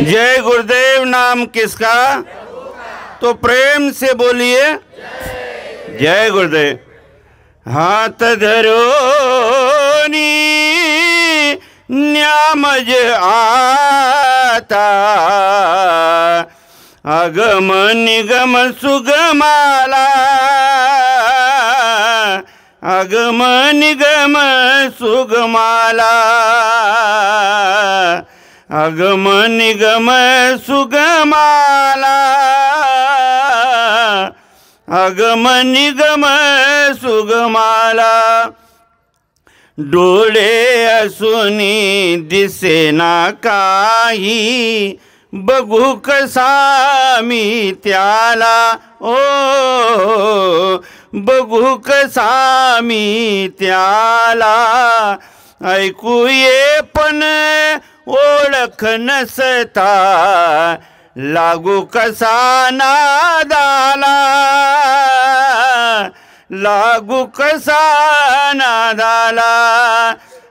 जय गुरुदेव नाम किसका? तो प्रेम से बोलिए जय गुरुदेव। हाथ धरो नी न्यामज आता, अगम निगम सुगमाला, अगम निगम सुगमाला, अगम निगम सुगमाला, अगम निगम सुगमाला। डोळे असुनी दिसेना काही, बघू कसा मी त्याला, ओ बघू कसा मी त्याला। ऐकू ये पण ओळख नसता, लागू कसा नादाला, लागू कसा नादाला।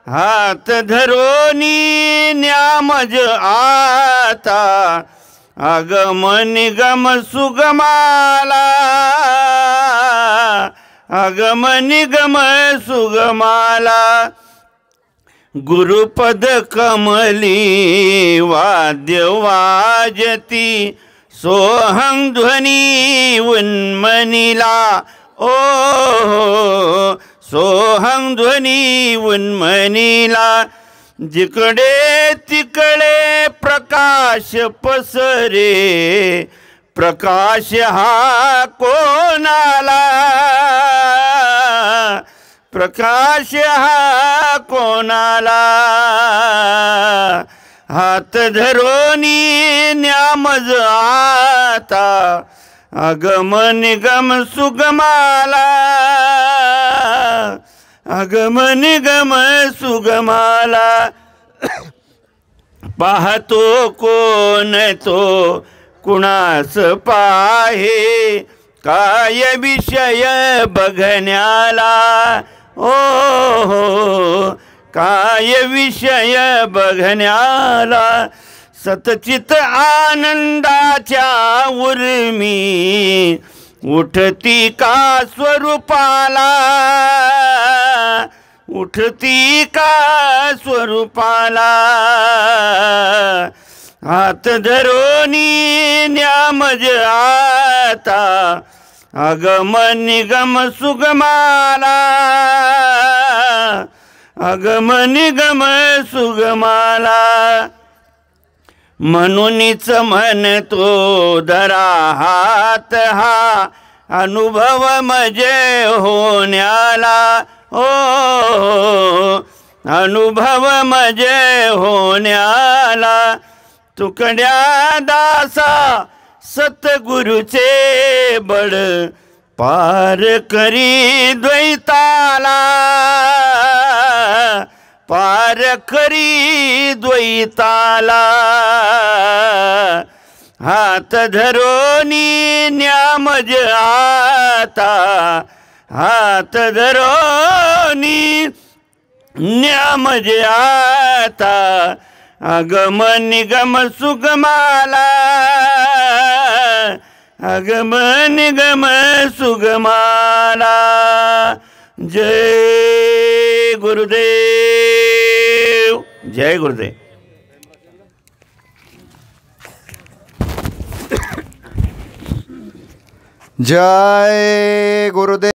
हात धरोनी न्यामज आता, अगम निगम सुगमाला, अगम निगम सुगमाला। गुरुपद कमली वाद्य वाजती, सोहं ध्वनी उन्मनीला, ओ सोहं ध्वनी उन्मनीला। जिकडे तिकडे प्रकाश पसरे, प्रकाश हा कोणाला, प्रकाश हा कोणाला। हात धरोनी न्यामज आता, अगम निगम सुगमाला, अगम निगम सुगमाला। पाहतो कोण तो कुणास पाहे, काय विषय बघण्याला, ओ काय विषय बघण्याला। सतचित आनंदाच्या उर्मी, उठती का स्वरूपाला, उठती का स्वरूपाला। हात धरोनी न्यामज आता, अगम निगम सुगमाला, अगम निगम सुगमाला। म्हणूनच म्हणतो धरा हात हा, अनुभव मजे होण्याला, ओ अनुभव मजे होण्याला। तुकड्या दासा सतगुरुचे बळ, पार करी द्वैताला, पार करी द्वैताला। हात धरोनी न्यामज आता, हात धरोनी न्यामज आता, अगम निगम सुगमाला, अगम निगम सुगमाला। जय गुरुदेव, जय गुरुदेव। जय गुरुदेव।